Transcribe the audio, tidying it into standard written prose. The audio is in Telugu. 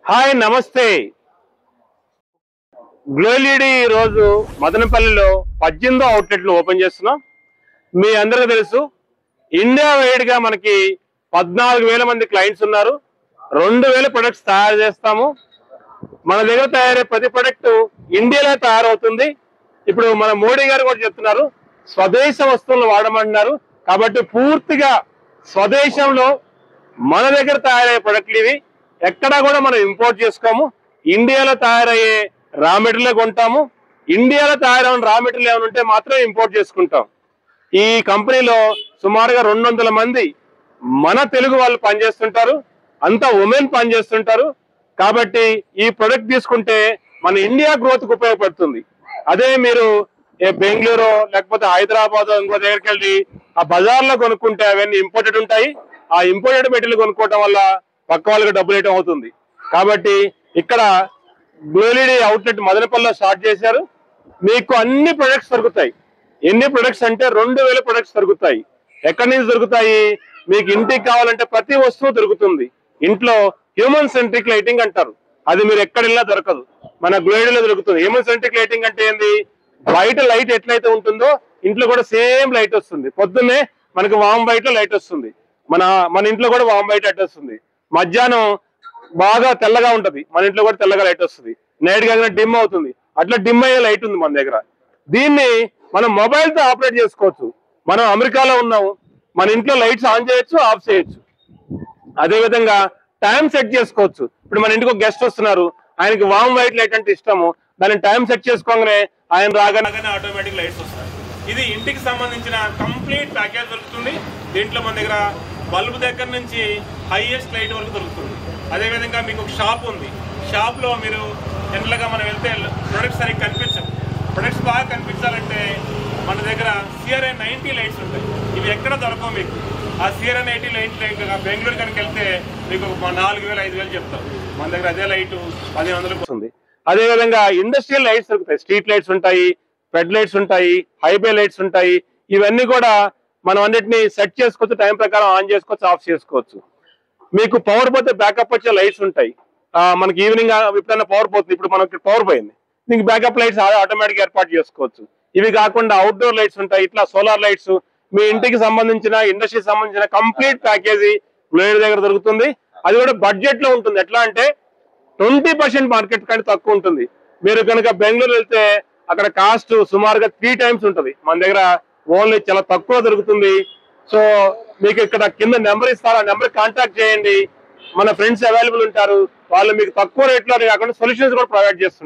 హాయ్ నమస్తే. గ్లోలీడీ రోజు మదనపల్లిలో 18వ అవుట్లెట్ ను ఓపెన్ చేస్తున్నాం. మీ అందరికీ తెలుసు, ఇండియా వైడ్ గా మనకి 14,000 మంది క్లయింట్స్ ఉన్నారు. 2,000 ప్రొడక్ట్స్ తయారు చేస్తాము. మన దగ్గర తయారయ్యే ప్రతి ప్రొడక్ట్ ఇండియాలో తయారవుతుంది. ఇప్పుడు మన మోడీ గారు కూడా చెప్తున్నారు, స్వదేశ వస్తువులను వాడమంటున్నారు. కాబట్టి పూర్తిగా స్వదేశంలో మన దగ్గర తయారయ్యే ప్రొడక్ట్లు ఇవి. ఎక్కడా కూడా మనం ఇంపోర్ట్ చేసుకోము. ఇండియాలో తయారయ్యే రా మెటీరియల్ కొంటాము. ఇండియాలో తయారైన రా మెటీరియల్ ఏమైనా ఉంటే మాత్రం ఇంపోర్ట్ చేసుకుంటాం. ఈ కంపెనీలో సుమారుగా 200 మంది మన తెలుగు వాళ్ళు పనిచేస్తుంటారు. అంతా ఉమెన్ పనిచేస్తుంటారు. కాబట్టి ఈ ప్రొడక్ట్ తీసుకుంటే మన ఇండియా గ్రోత్ కు ఉపయోగపడుతుంది. అదే మీరు బెంగళూరు లేకపోతే హైదరాబాద్ ఇంకో దగ్గరికి వెళ్ళి ఆ బజార్లో కొనుక్కుంటే అవన్నీ ఇంపోర్టెడ్ ఉంటాయి. ఆ ఇంపోర్టెడ్ మెటీరియల్ కొనుక్కోవటం వల్ల పక్క వాళ్ళకి డబ్బులు వేయటం అవుతుంది. కాబట్టి ఇక్కడ గ్లోలీడీ అవుట్లెట్ మదనపల్లిలో స్టార్ట్ చేశారు. మీకు అన్ని ప్రొడక్ట్స్ దొరుకుతాయి. ఎన్ని ప్రొడక్ట్స్ అంటే 2,000 ప్రొడక్ట్స్ దొరుకుతాయి. ఎక్కడి నుంచి దొరుకుతాయి? మీకు ఇంటికి కావాలంటే ప్రతి వస్తువు దొరుకుతుంది. ఇంట్లో హ్యూమన్ సెంట్రిక్ లైటింగ్ అంటారు, అది మీరు ఎక్కడ వెళ్ళినా దొరకదు, మన గ్లోలీడీలో దొరుకుతుంది. హ్యూమన్ సెంట్రిక్ లైటింగ్ అంటే ఏంది? బయట లైట్ ఎట్లయితే ఉంటుందో ఇంట్లో కూడా సేమ్ లైట్ వస్తుంది. పొద్దున్నే మనకి వామ్ వైట్ లో లైట్ వస్తుంది. మన ఇంట్లో కూడా వామ్ వైట్ లైట్ వస్తుంది. మధ్యాహ్నం బాగా తెల్లగా ఉంటది, మన ఇంట్లో కూడా తెల్లగా లైట్ వస్తుంది. నైట్ కాగానే డిమ్ అవుతుంది. అట్లా డిమ్ అయ్యే లైట్ ఉంది మన దగ్గర. దీన్ని మనం మొబైల్ తో ఆపరేట్ చేసుకోవచ్చు. మనం అమెరికాలో ఉన్నాము, మన ఇంట్లో లైట్స్ ఆన్ చేయొచ్చు, ఆఫ్ చేయొచ్చు. అదే విధంగా టైం సెట్ చేసుకోవచ్చు. ఇప్పుడు మన ఇంటికి ఒక గెస్ట్ వస్తున్నారు, ఆయనకి వామ్ వైట్ లైట్ అంటే ఇష్టము, దాన్ని టైం సెట్ చేసుకోగానే ఆయన రాగానే ఆటోమేటిక్ లైట్స్ వస్తాయి. ఇది ఇంటికి సంబంధించిన కంప్లీట్ ప్యాకేజ్ దొరుకుతుంది. దీంట్లో మన దగ్గర బల్బ్ దగ్గర నుంచి హైయెస్ట్ లైట్ వరకు దొరుకుతుంది. అదేవిధంగా మీకు ఒక షాప్ ఉంది. షాప్లో మీరు జనరల్గా మనం వెళ్తే ప్రొడక్ట్స్ సరిగ్గా కనిపించవు. ప్రొడక్ట్స్ బాగా కనిపించాలంటే మన దగ్గర CRI 90 లైట్స్ ఉంటాయి. ఇవి ఎక్కడ దొరకవు మీకు. ఆ CRI 90 లైట్ బెంగళూరు కనుక వెళ్తే మీకు 4,000 5,000 చెప్తాం. మన దగ్గర అదే లైట్ 1,500 వస్తుంది. అదేవిధంగా ఇండస్ట్రియల్ లైట్స్ దొరుకుతాయి. స్ట్రీట్ లైట్స్ ఉంటాయి, ఫెడ్ లైట్స్ ఉంటాయి, హైవే లైట్స్ ఉంటాయి. ఇవన్నీ కూడా మనం అన్నిటిని సెట్ చేసుకోవచ్చు, టైం ప్రకారం ఆన్ చేసుకోవచ్చు, ఆఫ్ చేసుకోవచ్చు. మీకు పవర్ పోతే బ్యాకప్ వచ్చే లైట్స్ ఉంటాయి. మనకి ఈవినింగ్ ఎప్పుడైనా పవర్ పోతుంది, ఇప్పుడు మనకి పవర్ పోయింది, మీకు బ్యాకప్ లైట్స్ ఆటోమేటిక్ ఏర్పాటు చేసుకోవచ్చు. ఇవి కాకుండా అవుట్డోర్ లైట్స్ ఉంటాయి, ఇట్లా సోలార్ లైట్స్. మీ ఇంటికి సంబంధించిన, ఇండస్ట్రీకి సంబంధించిన కంప్లీట్ ప్యాకేజీ గ్లోలీడీ దగ్గర దొరుకుతుంది. అది కూడా బడ్జెట్ లో ఉంటుంది. ఎట్లా అంటే 20% మార్కెట్ కంటే తక్కువ ఉంటుంది. మీరు కనుక బెంగళూరు వెళ్తే అక్కడ కాస్ట్ సుమారుగా 3 times ఉంటుంది. మన దగ్గర ఓన్లీ చాలా తక్కువ దొరుకుతుంది. సో మీకు ఇక్కడ కింద నెంబర్ ఇస్తారు, ఆ నెంబర్ కాంటాక్ట్ చేయండి. మన ఫ్రెండ్స్ అవైలబుల్ ఉంటారు, వాళ్ళు మీకు తక్కువ రేట్లో కాకుండా సొల్యూషన్స్ కూడా ప్రొవైడ్ చేస్తుంటారు.